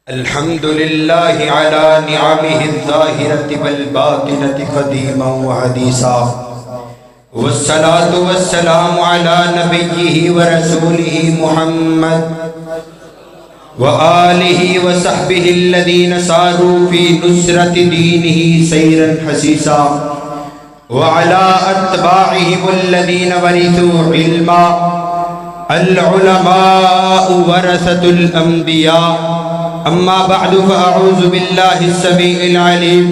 الحمد لله على نعمه الظاهرة والباطنة قديما وحديثا، والصلاة والسلام على نبيه ورسوله محمد وآله وصحبه الذين ساروا في نصرة دينه سيرا حسيسا، وعلى أتباعهم الذين ورثوا علما. العلماء ورثة الأنبياء. أما بعد فأعوذ بالله السميع العليم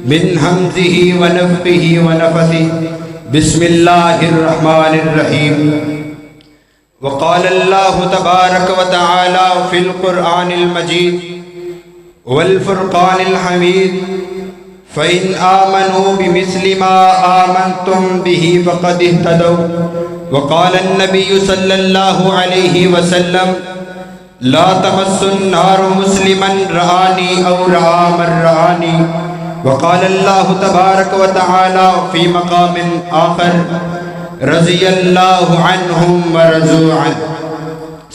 من همزه ونفخه ونفثه. بسم الله الرحمن الرحيم. وقال الله تبارك وتعالى في القرآن المجيد والفرقان الحميد: فإن آمنوا بمثل ما آمنتم به فقد اهتدوا. وقال النبي صلى الله عليه وسلم: لا تمس النار مسلما رآني أو رأى من رآني. وقال الله تبارك وتعالى في مقام آخر: رضي الله عنهم ورضوا عنه.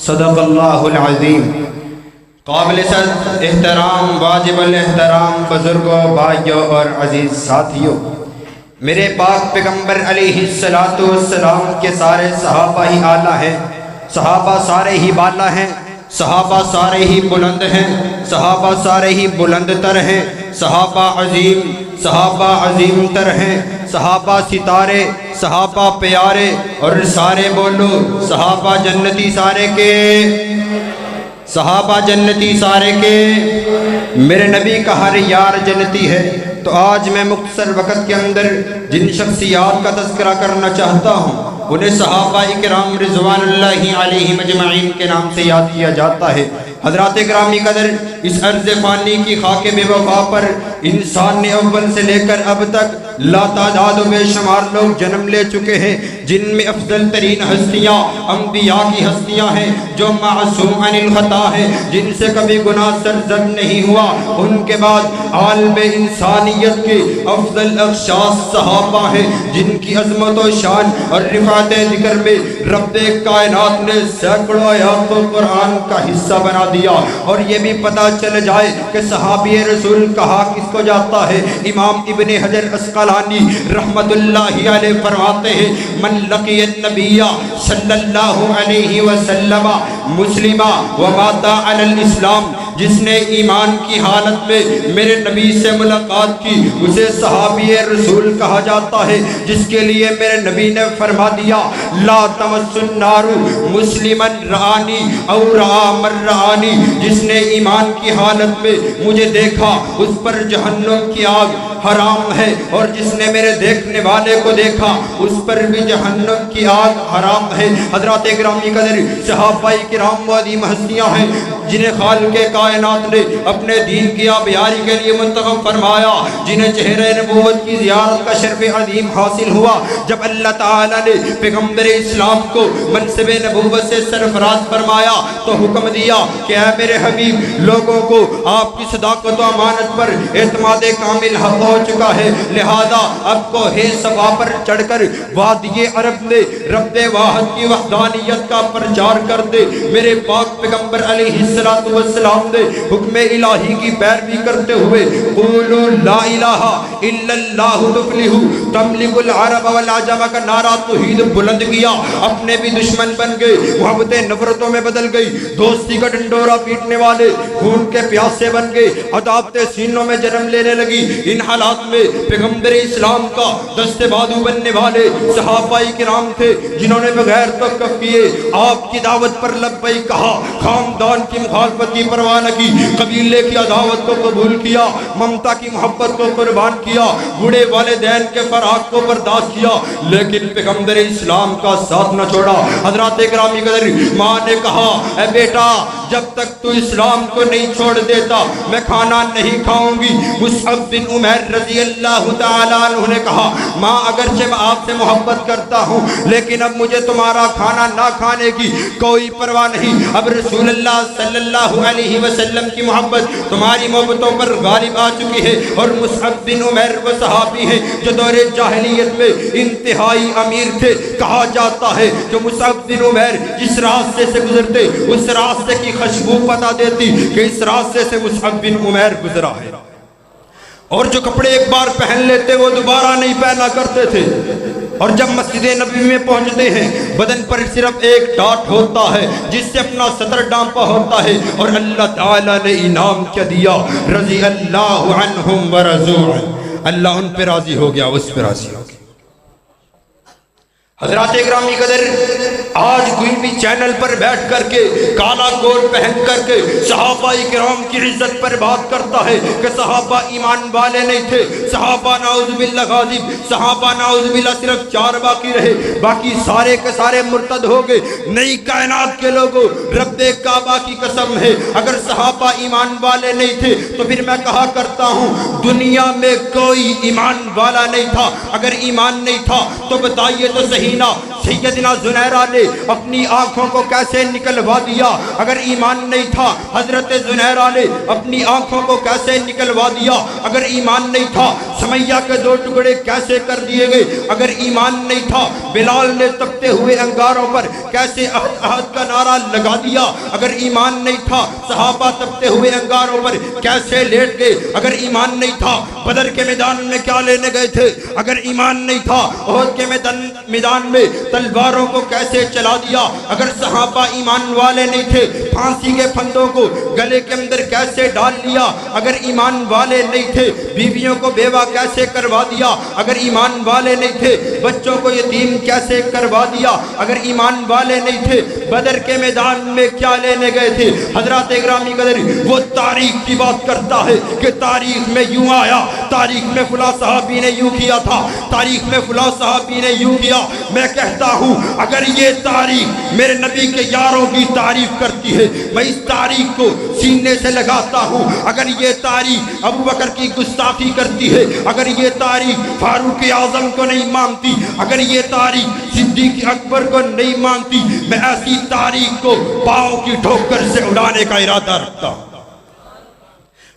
صدق اللہ العظیم. قابل صد احترام واجب الاحترام بزرگوں، بھائیوں اور عزیز ساتھیوں، میرے پاک پیغمبر علیہ السلام کے سارے صحابہ ہی اعلیٰ ہیں، صحابہ سارے ہی بالا ہیں، صحابہ سارے ہی بلند ہیں، صحابہ سارے ہی بلند تر ہیں، صحابہ عظیم تر ہیں، صحابہ ستارے، صحابہ پیارے، اور سارے بولو صحابہ جنتی سارے کے، صحابہ جنتی سارے کے. میرے نبی کا ہر یار جنتی ہے. تو آج میں مختصر وقت کے اندر جن شخصیات کا تذکرہ کرنا چاہتا ہوں انہیں صحابہ اکرام رضوان اللہ علیہم اجمعین کے نام سے یاد کیا جاتا ہے. حضرات گرامی قدر، اس عرض فانی کی خاک بے وفا پر انسان نے اول سے لے کر اب تک لا تعداد و بے شمار لوگ جنم لے چکے ہیں، جن میں افضل ترین ہستیاں انبیاء کی ہستیاں ہیں جو معصوم عن الخطا ہیں، جن سے کبھی گناہ سرزد نہیں ہوا. ان کے بعد عالم انسانیت کے افضل اخشاص صحابہ ہیں، جن کی عظمت و شان اور رفعت ذکر میں رب کائنات نے سینکڑوں آیات کو قرآن کا حصہ بنا دیا. اور یہ بھی پتہ چل جائے کہ صحابی رسول کہا کس کو جاتا ہے. امام ابن حجر اسقلانی رحمت اللہ علیہ فرماتے ہیں: من لقی النبی صلی اللہ علیہ وسلم مسلمہ ومات علی الاسلام، جس نے ایمان کی حالت میں میرے نبی سے ملاقات کی اسے صحابی رسول کہا جاتا ہے. جس کے لیے میرے نبی نے فرما دیا: لا تمس النار مسلما رآنی او رآ من رآنی، جس نے ایمان کی حالت میں مجھے دیکھا اس پر جہنم کی آگ حرام ہے، اور جس نے میرے دیکھنے والے کو دیکھا اس پر بھی جہنم کی آگ حرام ہے. حضرات گرامی قدر، صحابہ کرام عظیم ہستیاں ہیں جنہیں خالق کائنات نے اپنے دین کی آبیاری کے لیے منتخب فرمایا، جنہیں چہرہ نبوت کی زیارت کا شرف عظیم حاصل ہوا جب اللہ تعالیٰ نے پیغمبر اسلام کو منصب نبوت سے سرفراز فرمایا تو حکم دیا کہ اے میرے حبیب، لوگوں کو آپ کی صداقت و امانت پر اعتماد کامل حق ہو چکا ہے، لہذا اب کو ہے صفا پر چڑھ کر وادی عرب میں رب واحد کی وحدانیت کا پرچار کر دے. میرے پاک پیغمبر علیہ السلام نے حکم الہی کی پیروی کرتے ہوئے قولوا لا الہ الا اللہ تفلحوا تملک العرب والعجم کا نعرہ توحید بلند کیا. اپنے بھی دشمن بن گئے، محبتیں نفرتوں میں بدل گئی، دوستی کا ڈنڈورا پیٹنے والے خون کے پیاسے بن گئے، عداوتیں سینوں میں جنم لینے لگی. ان حالات میں پیغمبر اسلام کا دست بازو بننے والے صحابہ کرام تھے جنہوں نے بغیر توقف کیے آپ کی دعوت پر لبیک کہا، خاندان کی مخالفت کی پرواہ نہ کی، قبیلے کی عداوت کو قبول کیا، ممتا کی محبت کو قربان کیا، بوڑھے والدین کے فراق کو برداشت کیا، لیکن پیغمبر اسلام کا ساتھ نہ چھوڑا. حضرات گرامی قدر، ماں نے کہا: اے بیٹا، جب تک تو اسلام کو نہیں چھوڑ دیتا میں کھانا نہیں کھاؤں گی. مصعب بن عمیر رضی اللہ تعالیٰ عنہ نے کہا: ماں، اگرچہ میں آپ سے محبت کرتا ہوں لیکن اب مجھے تمہارا کھانا نہ کھانے کی کوئی پرواہ نہیں. اب رسول اللہ صلی اللہ علیہ وسلم کی محبت تمہاری محبتوں پر غالب آ چکی ہے. اور مصعب بن عمیر وہ صحابی ہیں جو دور جاہلیت میں انتہائی امیر تھے. کہا جاتا ہے کہ مصعب بن عمیر جس راستے سے گزرتے اس راستے کی خوشبو پتا دیتی کہ اس راستے سے مصعب بن عمیر گزرا ہے، اور جو کپڑے ایک بار پہن لیتے وہ دوبارہ نہیں پہنا کرتے تھے، اور جب مسجد نبوی میں پہنچتے ہیں بدن پر صرف ایک ڈاٹ ہوتا ہے جس سے اپنا سطر ڈانپا ہوتا ہے، اور اللہ تعالیٰ نے انعام کیا دیا، رضی اللہ عنہم ورضوا عنہ، اللہ ان پہ راضی ہو گیا، اس پہ راضی ہو گیا۔ حضرات گرامی قدر، آج کوئی بھی چینل پر بیٹھ کر کے کالا کوٹ پہن کر کے صحابہ کرام کی عزت پر بات کرتا ہے کہ صحابہ ایمان والے نہیں تھے، صحابہ نعوذ باللہ غاضب، صحابہ نعوذ باللہ صرف 4 باقی رہے، باقی سارے کے سارے مرتد ہو گئے۔ نئی کائنات کے لوگوں، رب کعبہ کی قسم ہے، اگر صحابہ ایمان والے نہیں تھے تو پھر میں کہا کرتا ہوں دنیا میں کوئی ایمان والا نہیں تھا۔ اگر ایمان نہیں تھا تو بتائیے تو صحیح نا، سیدنا زنیرہ نے اپنی آنکھوں کو کیسے نکلوا دیا؟ اگر ایمان نہیں تھا حضرت زنیرہ نے اپنی آنکھوں کو کیسے نکلوا دیا؟ اگر ایمان نہیں تھا سمیہ کے 2 ٹکڑے کیسے کر دیے گئے؟ اگر ایمان نہیں تھا بلال نے تپتے ہوئے انگاروں پر کیسے احد احد کا نعرہ لگا دیا؟ اگر ایمان نہیں تھا صحابہ تپتے ہوئے انگاروں پر کیسے لیٹ گئے؟ اگر ایمان نہیں تھا بدر کے میدان میں کیا لینے گئے تھے؟ اگر ایمان نہیں تھا احد کے میدان میں تلواروں کو کیسے چلا دیا؟ اگر صحابہ ایمان والے نہیں تھے پھانسی کے پھندوں کو گلے کے اندر کیسے ڈال لیا؟ اگر ایمان والے نہیں تھے بیویوں کو بیوہ کیسے کروا دیا؟ اگر ایمان والے نہیں تھے بچوں کو یتیم کیسے کروا دیا؟ اگر ایمان والے نہیں تھے بدر کے میدان میں کیا لینے گئے تھے؟ حضرات گرامی قدر، وہ تاریخ کی بات کرتا ہے کہ تاریخ میں یوں آیا، تاریخ میں فلاں صحابی نے یوں کیا تھا، تاریخ میں فلاں صحابی نے یوں کیا۔ میں کہتا ہوں اگر یہ تاریخ میرے نبی کے یاروں کی تعریف کرتی ہے میں اس تاریخ کو سینے سے لگاتا ہوں۔ اگر یہ تاریخ ابو بکر کی گستاخی کرتی ہے، اگر یہ تاریخ فاروق اعظم کو نہیں مانتی، اگر یہ تاریخ صدیق اکبر کو نہیں مانتی، میں ایسی تاریخ کو پاؤں کی ٹھوکر سے اڑانے کا ارادہ رکھتا ہوں۔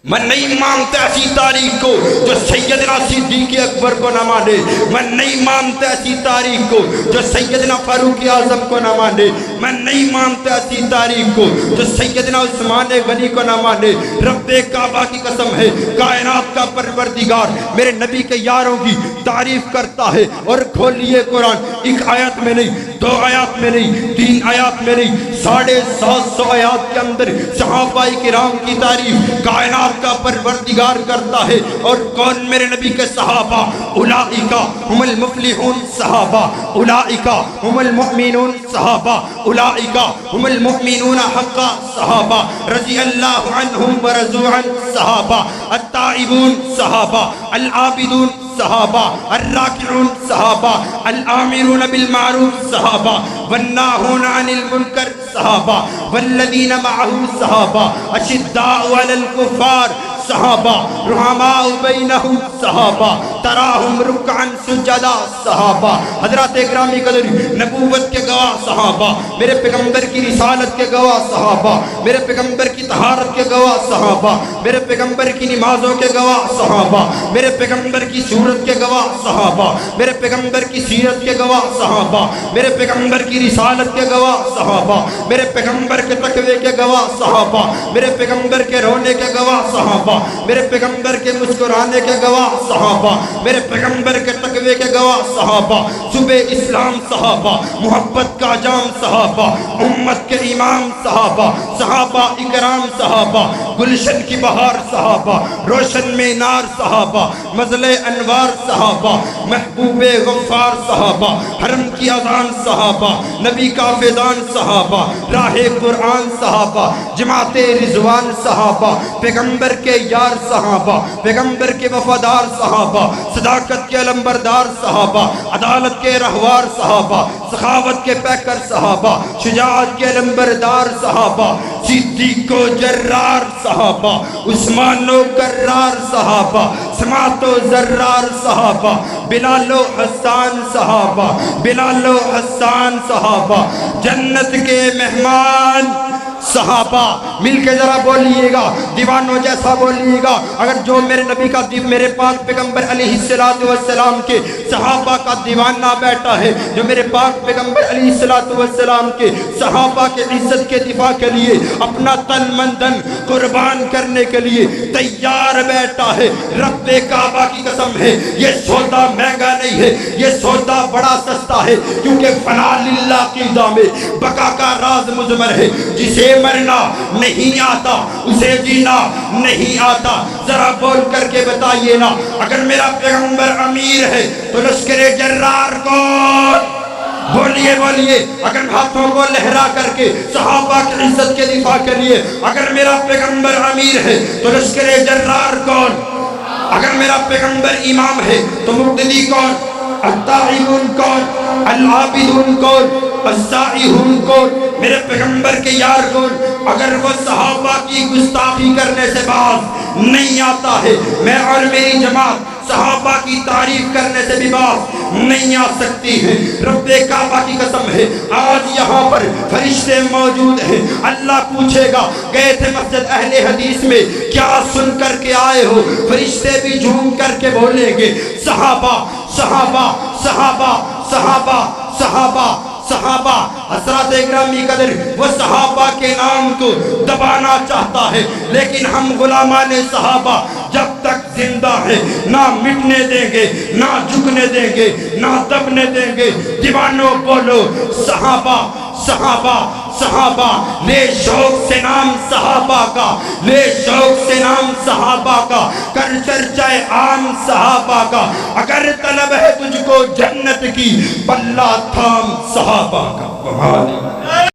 میں نہیں مانتا ایسی تاریخ کو جو سیدنا صدیق اکبر کو نہ مانے، میں نہیں مانتا ایسی تاریخ کو جو سیدنا فاروق اعظم کو نہ مانے، میں نہیں مانتا ایسی تاریخ کو جو سیدنا عثمان غنی کو نہ مانے۔ رب کعبہ کی قسم ہے، کائنات کا پروردگار میرے نبی کے یاروں کی تعریف کرتا ہے۔ اور کھولیے قرآن، 1 آیت میں نہیں، 2 آیات میں نہیں، 3 آیات میں نہیں، 750 آیات کے اندر صحابہ کرام کی تعریف کائنات کا پروردگار کرتا ہے۔ اور کون میرے نبی کے صحابہ؟ اولئک هم المفلحون صحابہ، اولئک هم المؤمنون صحابہ، اولئک هم المؤمنون حقا صحابہ، رضی اللہ عنہم ورضوا عنہ صحابہ، التائبون صحابہ، العابدون صحابہ، الراکعون صحابہ، الآمرون بالمعروف صحابہ، والناہون عن المنکر صحابہ، والذین معه صحابہ، اشداء علی الکفار صحابہ، رحماء بینہم صحابہ، تراہم رکعا سجدا صحابہ۔ حضرات اکرامی قدر، نبوت کے گواہ صحابہ، میرے پیغمبر کی رسالت کے گواہ صحابہ، میرے پیغمبر کی طہارت کے گواہ صحابہ، میرے پیغمبر کی نمازوں کے گواہ صحابہ، میرے پیغمبر کی صورت کے گواہ صحابہ، میرے پیغمبر کی سیرت کے گواہ صحابہ، میرے پیغمبر کی رسالت کے گواہ صحابہ، میرے پیغمبر کے تقوی کے گواہ صحابہ، میرے پیغمبر کے رونے کے گواہ صحابہ، میرے پیغمبر کے مسکرانے کے گواہ صحابہ، میرے پیغمبر کے تقوی کے گواہ صحابہ، صبح اسلام صحابہ، محبت کا جام صحابہ، امت کے امام صحابہ، صحابہ اکرام صحابہ، گلشن کی بہار صحابہ، روشن مینار صحابہ، مزل انوار صحابہ، محبوب غفار صحابہ، حرم کی اذان صحابہ، نبی کا فیضان صحابہ، راہ قرآن صحابہ، جماعت رضوان صحابہ، پیغمبر کے یار صحابہ، پیغمبر کے وفادار صحابہ، صداقت کے علمبردار صحابہ، عدالت کے رہوار صحابہ، سخاوت کے پیکر صحابہ، شجاعت کے علمبردار صحابہ، صدیق و جرار صحابہ، عثمان و کرار صحابہ، سماعت و زرار صحابہ، بلال و حسان صحابہ، بلال و حسان صحابہ، جنت کے مہمان صحابہ، مل کے ذرا بولیے گا، دیوانوں جیسا بولیے گا۔ اگر جو میرے نبی کا میرے پاک پیغمبر علیہ السلام کے صحابہ کا دیوانہ بیٹھا ہے، جو میرے پاک پیغمبر علیہ السلام کے صحابہ کے عزت کے دفاع کے لیے اپنا تن من دن قربان کرنے کے لیے تیار بیٹھا ہے، رب کعبہ کی قسم ہے یہ سودا مہنگا نہیں ہے، یہ سودا بڑا سستا ہے، کیونکہ فنا للہ کی میں بقا کا راز مضمر ہے۔ جسے مرنا نہیں آتا اسے جینا نہیں آتا۔ ذرا بول کر کے بتائیے نا، اگر میرا پیغمبر امیر ہے تو لشکر جرار کون؟ بولیے بولیے، اگر ہاتھوں کو لہرا کر کے صحابہ کی عزت کے دفاع کے لیے اگر میرا پیغمبر امیر ہے تو لشکر جرار کون؟ اگر میرا پیغمبر امام ہے تو مقتدی کون؟ التائبون کون؟ العابدون کون؟ السائحون کون؟ میرے پیغمبر کے یار کون؟ اگر وہ صحابہ کی گستاخی کرنے سے باز نہیں آتا ہے، میں اور میری جماعت صحابہ کی تعریف کرنے سے بھی باز نہیں آ سکتی ہے۔ رب کعبہ کی قسم ہے آج یہاں پر فرشتے موجود ہیں، اللہ پوچھے گا گئے تھے مسجد اہل حدیث میں کیا سن کر کے آئے ہو؟ فرشتے بھی جھوم کر کے بولیں گے صحابہ صحابہ صحابہ صحابہ صحابہ صحابہ۔ حضرات اکرامی قدر وہ صحابہ کے نام کو دبانا چاہتا ہے، لیکن ہم غلامان صحابہ جب تک زندہ ہیں نہ مٹنے دیں گے، نہ جھکنے دیں گے، نہ دبنے دیں گے۔ دیوانوں بولو صحابہ صحابہ صحابہ، لے شوق سے نام صحابہ کا، لے شوق سے نام صحابہ کا، کر چرچہ عام صحابہ کا۔ اگر طلب ہے تجھ کو جنت کی، پلہ تھام صحابہ کا۔